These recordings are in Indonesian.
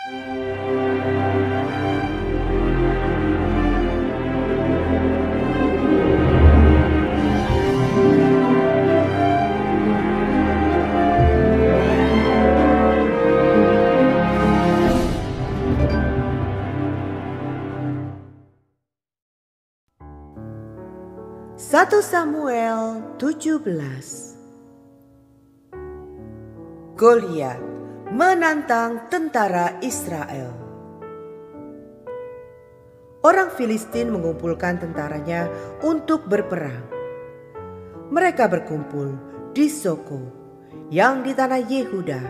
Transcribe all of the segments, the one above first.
1 Samuel 17. Goliat menantang tentara Israel. Orang Filistin mengumpulkan tentaranya untuk berperang. Mereka berkumpul di Soko yang di tanah Yehuda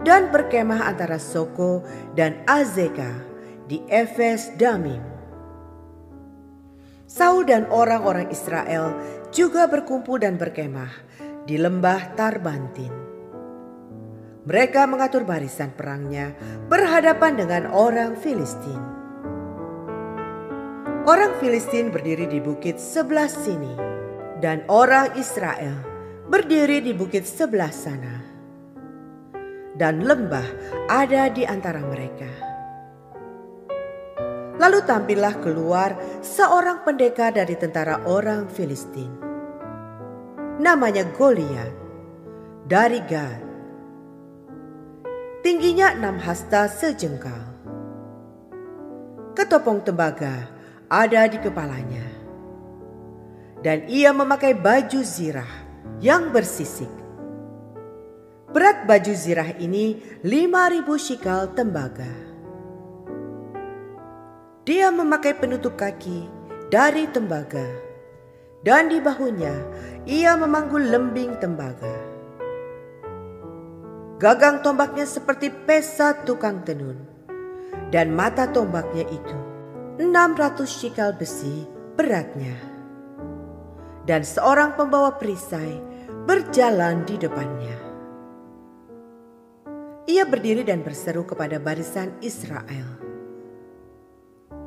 dan berkemah antara Soko dan Azeka di Efes Damim. Saul dan orang-orang Israel juga berkumpul dan berkemah di lembah Tarbantin. Mereka mengatur barisan perangnya berhadapan dengan orang Filistin. Orang Filistin berdiri di bukit sebelah sini dan orang Israel berdiri di bukit sebelah sana. Dan lembah ada di antara mereka. Lalu tampillah keluar seorang pendekar dari tentara orang Filistin. Namanya Goliat dari Gad. Tingginya 6 hasta sejengkal. Ketopong tembaga ada di kepalanya. Dan ia memakai baju zirah yang bersisik. Berat baju zirah ini 5.000 shikal tembaga. Dia memakai penutup kaki dari tembaga, dan di bahunya ia memanggul lembing tembaga. Gagang tombaknya seperti pesa tukang tenun, dan mata tombaknya itu 600 shikal besi beratnya. Dan seorang pembawa perisai berjalan di depannya. Ia berdiri dan berseru kepada barisan Israel.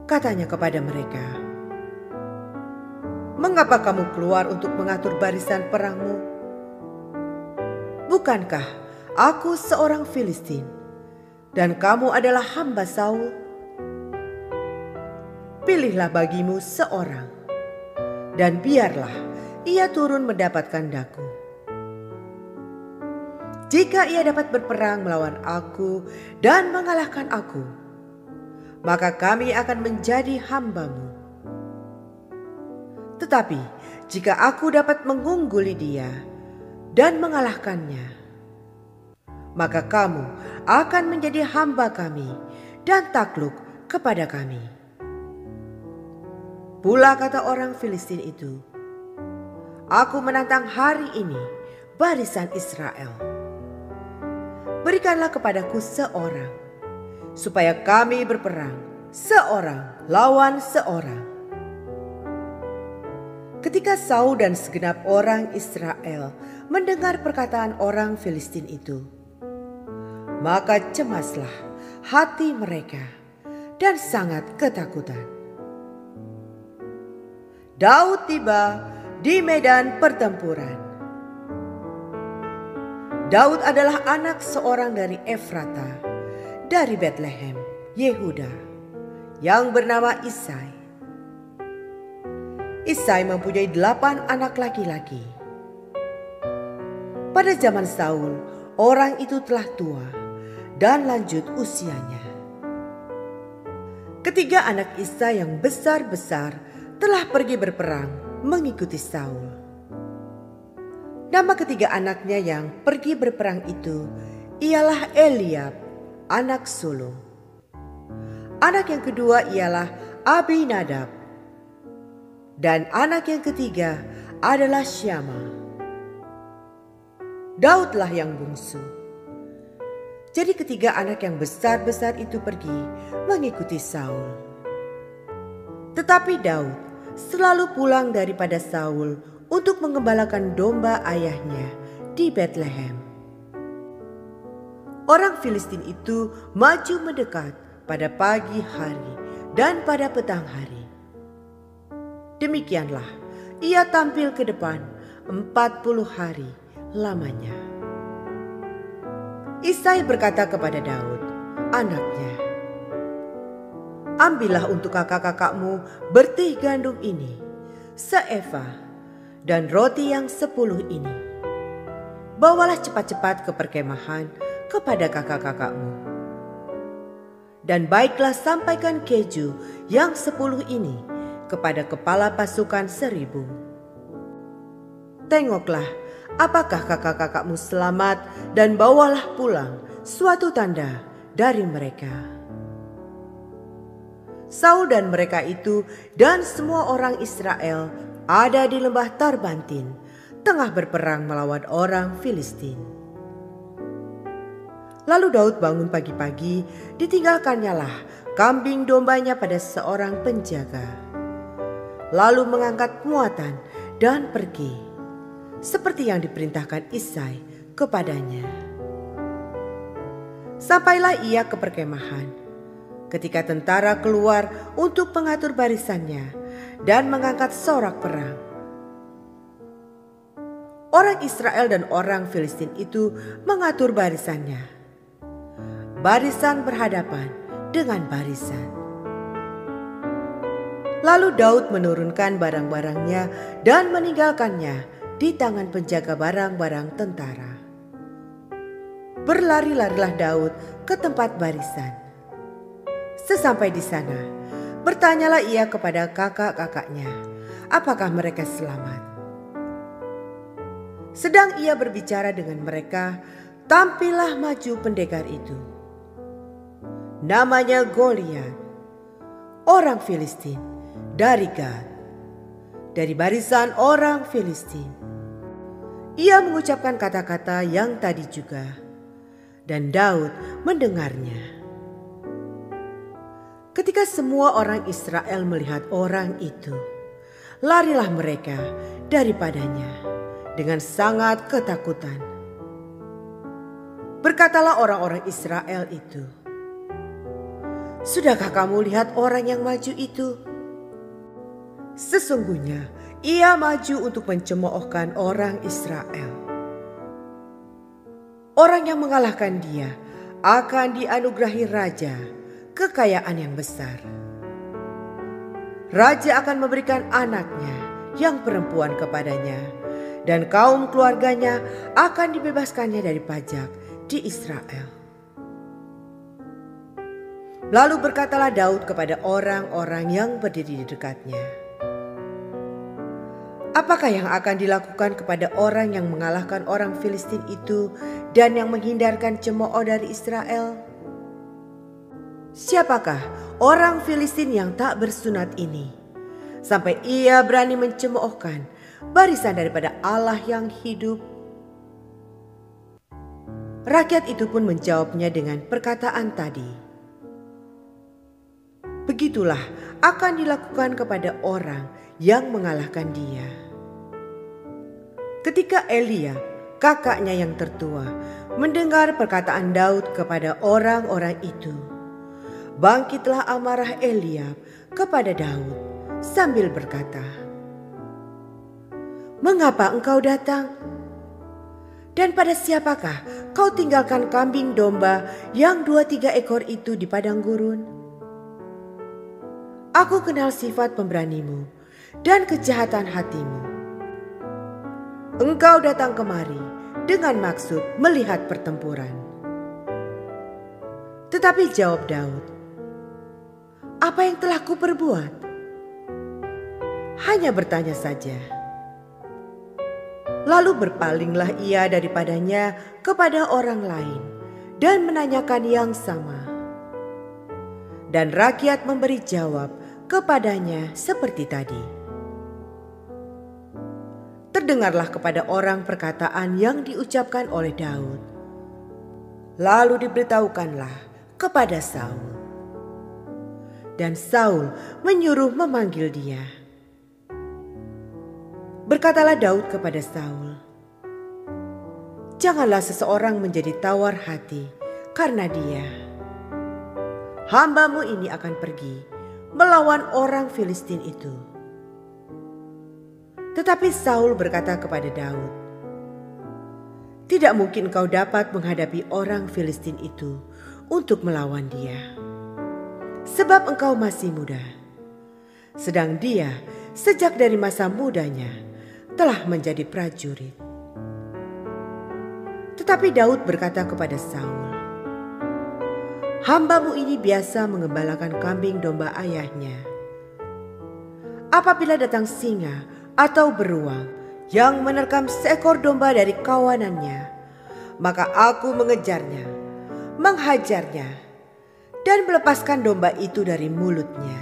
Katanya kepada mereka, "Mengapa kamu keluar untuk mengatur barisan perangmu? Bukankah aku seorang Filistin dan kamu adalah hamba Saul? Pilihlah bagimu seorang dan biarlah ia turun mendapatkan daku. Jika ia dapat berperang melawan aku dan mengalahkan aku, maka kami akan menjadi hambamu. Tetapi jika aku dapat mengungguli dia dan mengalahkannya, maka kamu akan menjadi hamba kami dan takluk kepada kami." Pula kata orang Filistin itu, "Aku menantang hari ini barisan Israel. Berikanlah kepadaku seorang, supaya kami berperang seorang lawan seorang." Ketika Saul dan segenap orang Israel mendengar perkataan orang Filistin itu, maka cemaslah hati mereka dan sangat ketakutan. Daud tiba di medan pertempuran. Daud adalah anak seorang dari Efrata dari Betlehem, Yehuda, yang bernama Isai. Isai mempunyai 8 anak laki-laki. Pada zaman Saul, orang itu telah tua dan lanjut usianya. Ketiga anak Isai yang besar-besar telah pergi berperang mengikuti Saul. Nama ketiga anaknya yang pergi berperang itu ialah Eliab, anak sulung. Anak yang kedua ialah Abinadab. Dan anak yang ketiga adalah Syama. Daudlah yang bungsu. Jadi ketiga anak yang besar-besar itu pergi mengikuti Saul. Tetapi Daud selalu pulang daripada Saul untuk mengembalakan domba ayahnya di Betlehem. Orang Filistin itu maju mendekat pada pagi hari dan pada petang hari. Demikianlah ia tampil ke depan 40 hari lamanya. Isai berkata kepada Daud, anaknya, ambillah untuk kakak-kakakmu bertih gandum ini, seeva, dan roti yang 10 ini. Bawalah cepat-cepat ke perkemahan kepada kakak-kakakmu. Dan baiklah sampaikan keju yang 10 ini kepada kepala pasukan 1000. Tengoklah apakah kakak-kakakmu selamat, dan bawalah pulang suatu tanda dari mereka. Saul dan mereka itu dan semua orang Israel ada di lembah Tarbantin, tengah berperang melawan orang Filistin. Lalu Daud bangun pagi-pagi, ditinggalkannya lah kambing dombanya pada seorang penjaga. Lalu mengangkat muatan dan pergi, seperti yang diperintahkan Isai kepadanya. Sampailah ia ke perkemahan, ketika tentara keluar untuk mengatur barisannya dan mengangkat sorak perang. Orang Israel dan orang Filistin itu mengatur barisannya. Barisan berhadapan dengan barisan. Lalu Daud menurunkan barang-barangnya dan meninggalkannya di tangan penjaga barang-barang tentara. Berlari-larilah Daud ke tempat barisan. Sesampai di sana, bertanyalah ia kepada kakak-kakaknya, apakah mereka selamat. Sedang ia berbicara dengan mereka, tampillah maju pendekar itu. Namanya Goliat, orang Filistin dari Gad, dari barisan orang Filistin. Ia mengucapkan kata-kata yang tadi juga, dan Daud mendengarnya. Ketika semua orang Israel melihat orang itu, larilah mereka daripadanya dengan sangat ketakutan. Berkatalah orang-orang Israel itu, "Sudahkah kamu lihat orang yang maju itu? Sesungguhnya ia maju untuk mencemoohkan orang Israel. Orang yang mengalahkan dia akan dianugerahi raja, kekayaan yang besar. Raja akan memberikan anaknya yang perempuan kepadanya, dan kaum keluarganya akan dibebaskannya dari pajak di Israel." Lalu berkatalah Daud kepada orang-orang yang berdiri di dekatnya, "Apakah yang akan dilakukan kepada orang yang mengalahkan orang Filistin itu dan yang menghindarkan cemooh dari Israel? Siapakah orang Filistin yang tak bersunat ini, sampai ia berani mencemoohkan barisan daripada Allah yang hidup?" Rakyat itu pun menjawabnya dengan perkataan tadi. Begitulah akan dilakukan kepada orang yang mengalahkan dia. Ketika Eliab, kakaknya yang tertua, mendengar perkataan Daud kepada orang-orang itu, bangkitlah amarah Eliab kepada Daud sambil berkata, "Mengapa engkau datang? Dan pada siapakah kau tinggalkan kambing domba yang 2-3 ekor itu di padang gurun? Aku kenal sifat pemberanimu dan kejahatan hatimu. Engkau datang kemari dengan maksud melihat pertempuran." Tetapi jawab Daud, "Apa yang telah kuperbuat? Hanya bertanya saja." Lalu berpalinglah ia daripadanya kepada orang lain dan menanyakan yang sama. Dan rakyat memberi jawab kepadanya seperti tadi. Terdengarlah kepada orang perkataan yang diucapkan oleh Daud. Lalu diberitahukanlah kepada Saul. Dan Saul menyuruh memanggil dia. Berkatalah Daud kepada Saul, "Janganlah seseorang menjadi tawar hati karena dia. Hambamu ini akan pergi melawan orang Filistin itu." Tetapi Saul berkata kepada Daud, "Tidak mungkin kau dapat menghadapi orang Filistin itu untuk melawan dia. sebab engkau masih muda. Sedang dia sejak dari masa mudanya telah menjadi prajurit." Tetapi Daud berkata kepada Saul, "Hambamu ini biasa mengembalakan kambing domba ayahnya. Apabila datang singa atau beruang yang menerkam seekor domba dari kawanannya, maka aku mengejarnya, menghajarnya, dan melepaskan domba itu dari mulutnya.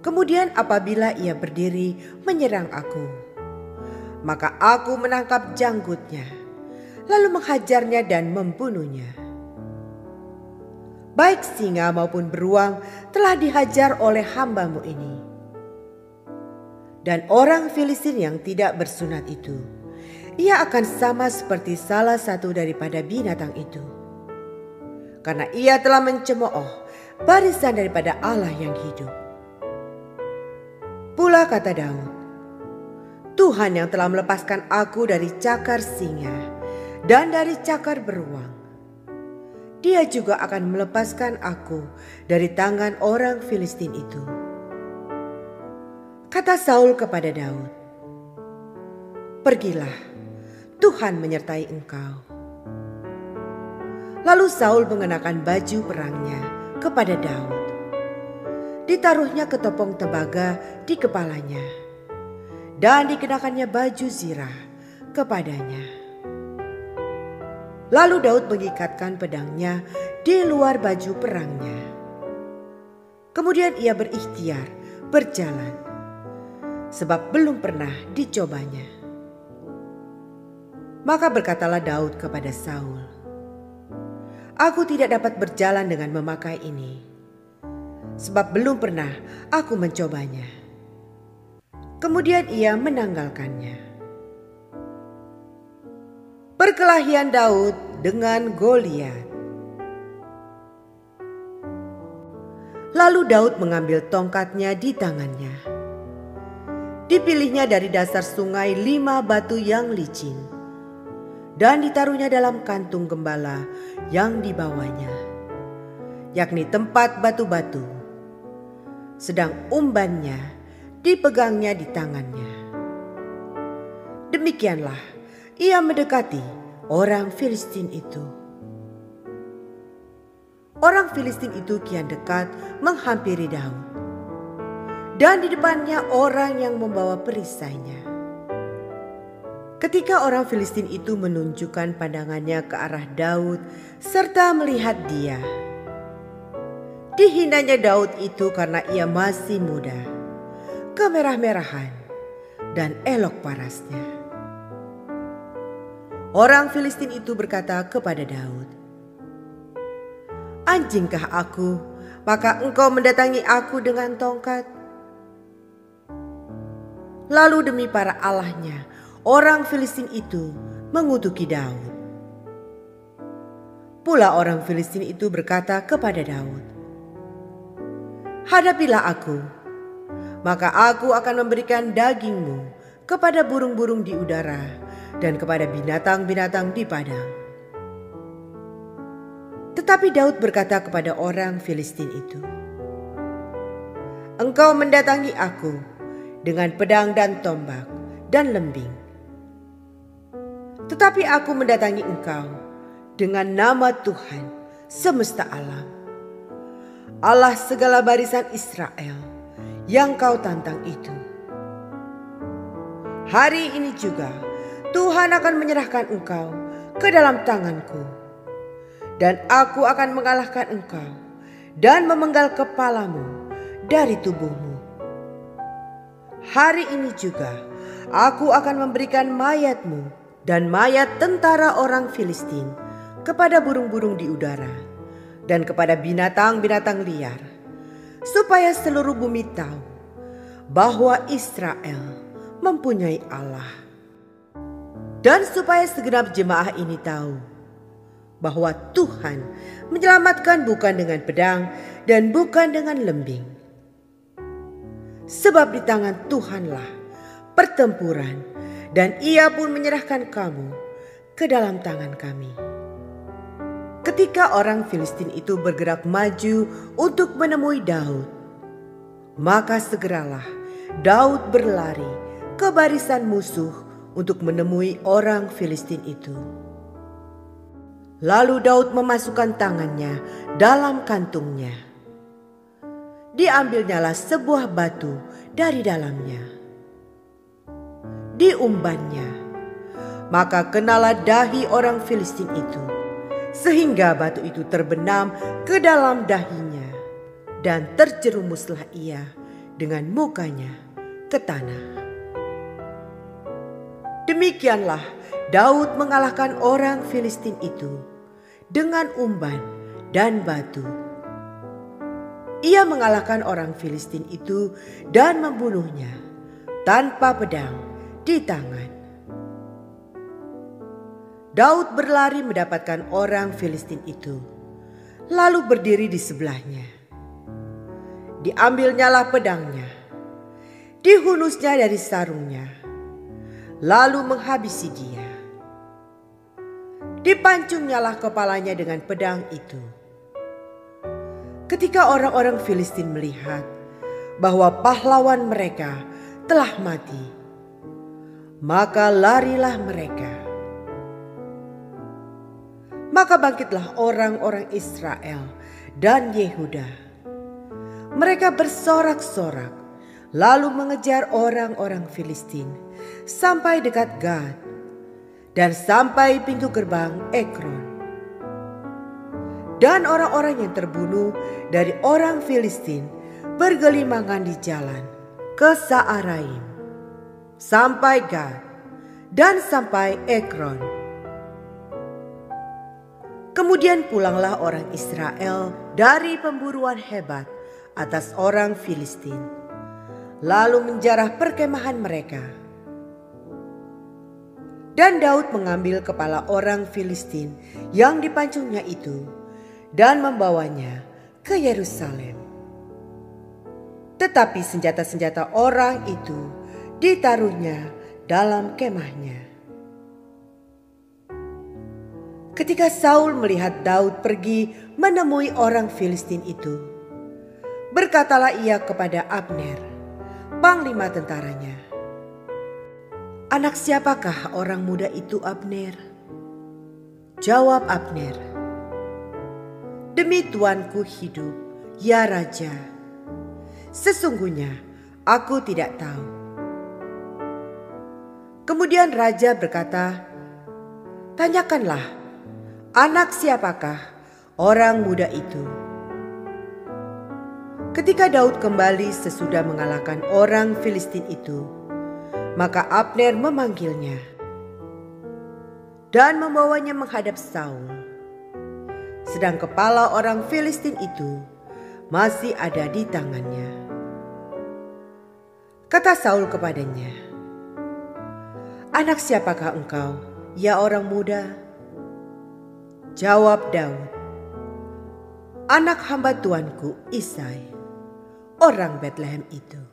Kemudian apabila ia berdiri menyerang aku, maka aku menangkap janggutnya, lalu menghajarnya dan membunuhnya. Baik singa maupun beruang telah dihajar oleh hambamu ini. Dan orang Filistin yang tidak bersunat itu, ia akan sama seperti salah satu daripada binatang itu, karena ia telah mencemooh barisan daripada Allah yang hidup." Pula kata Daud, "Tuhan yang telah melepaskan aku dari cakar singa dan dari cakar beruang, Dia juga akan melepaskan aku dari tangan orang Filistin itu." Kata Saul kepada Daud, "Pergilah, Tuhan menyertai engkau." Lalu Saul mengenakan baju perangnya kepada Daud. Ditaruhnya ketopong tembaga di kepalanya, dan dikenakannya baju zirah kepadanya. Lalu Daud mengikatkan pedangnya di luar baju perangnya. Kemudian ia berikhtiar berjalan, sebab belum pernah dicobanya. Maka berkatalah Daud kepada Saul, "Aku tidak dapat berjalan dengan memakai ini, sebab belum pernah aku mencobanya." Kemudian ia menanggalkannya. Perkelahian Daud dengan Goliat. Lalu Daud mengambil tongkatnya di tangannya. Dipilihnya dari dasar sungai 5 batu yang licin, dan ditaruhnya dalam kantung gembala yang dibawanya, yakni tempat batu-batu, sedang umbannya dipegangnya di tangannya. Demikianlah ia mendekati orang Filistin itu. Orang Filistin itu kian dekat menghampiri Daud, dan di depannya orang yang membawa perisainya. Ketika orang Filistin itu menunjukkan pandangannya ke arah Daud serta melihat dia, dihinanya Daud itu karena ia masih muda, kemerah-merahan, dan elok parasnya. Orang Filistin itu berkata kepada Daud, "Anjingkah aku, maka engkau mendatangi aku dengan tongkat?" Lalu demi para allahnya, orang Filistin itu mengutuki Daud. Pula orang Filistin itu berkata kepada Daud, "Hadapilah aku, maka aku akan memberikan dagingmu kepada burung-burung di udara dan kepada binatang-binatang di padang." Tetapi Daud berkata kepada orang Filistin itu, "Engkau mendatangi aku dengan pedang dan tombak dan lembing. Tetapi aku mendatangi engkau dengan nama Tuhan semesta alam, Allah segala barisan Israel yang kau tantang itu. Hari ini juga Tuhan akan menyerahkan engkau ke dalam tanganku, dan aku akan mengalahkan engkau dan memenggal kepalamu dari tubuhmu. Hari ini juga aku akan memberikan mayatmu dan mayat tentara orang Filistin kepada burung-burung di udara dan kepada binatang-binatang liar, supaya seluruh bumi tahu bahwa Israel mempunyai Allah. Dan supaya segenap jemaah ini tahu bahwa Tuhan menyelamatkan bukan dengan pedang dan bukan dengan lembing. Sebab di tangan Tuhanlah pertempuran, dan Ia pun menyerahkan kamu ke dalam tangan kami." Ketika orang Filistin itu bergerak maju untuk menemui Daud, maka segeralah Daud berlari ke barisan musuh untuk menemui orang Filistin itu. Lalu Daud memasukkan tangannya dalam kantungnya. Diambilnyalah sebuah batu dari dalamnya. Diumbannya, maka kenalah dahi orang Filistin itu, sehingga batu itu terbenam ke dalam dahinya, dan terjerumuslah ia dengan mukanya ke tanah. Demikianlah Daud mengalahkan orang Filistin itu dengan umban dan batu. Ia mengalahkan orang Filistin itu dan membunuhnya tanpa pedang di tangan. Daud berlari mendapatkan orang Filistin itu, lalu berdiri di sebelahnya. Diambilnyalah pedangnya, dihunusnya dari sarungnya, lalu menghabisi dia. Dipancungnyalah kepalanya dengan pedang itu. Ketika orang-orang Filistin melihat bahwa pahlawan mereka telah mati, maka larilah mereka. Maka bangkitlah orang-orang Israel dan Yehuda. Mereka bersorak-sorak lalu mengejar orang-orang Filistin sampai dekat Gad dan sampai pintu gerbang Ekron. Dan orang-orang yang terbunuh dari orang Filistin bergelimangan di jalan ke Saaraim, sampai Gad dan sampai Ekron. Kemudian pulanglah orang Israel dari pemburuan hebat atas orang Filistin, lalu menjarah perkemahan mereka. Dan Daud mengambil kepala orang Filistin yang dipancungnya itu dan membawanya ke Yerusalem. Tetapi senjata-senjata orang itu ditaruhnya dalam kemahnya. Ketika Saul melihat Daud pergi menemui orang Filistin itu, berkatalah ia kepada Abner, panglima tentaranya, "Anak siapakah orang muda itu, Abner?" Jawab Abner, "Demi tuanku hidup, ya Raja, sesungguhnya aku tidak tahu." Kemudian Raja berkata, "Tanyakanlah, anak siapakah orang muda itu?" Ketika Daud kembali sesudah mengalahkan orang Filistin itu, maka Abner memanggilnya dan membawanya menghadap Saul, sedang kepala orang Filistin itu masih ada di tangannya. Kata Saul kepadanya, "Anak siapakah engkau, ya orang muda?" Jawab Daud, "Anak hamba tuanku Isai, orang Betlehem itu."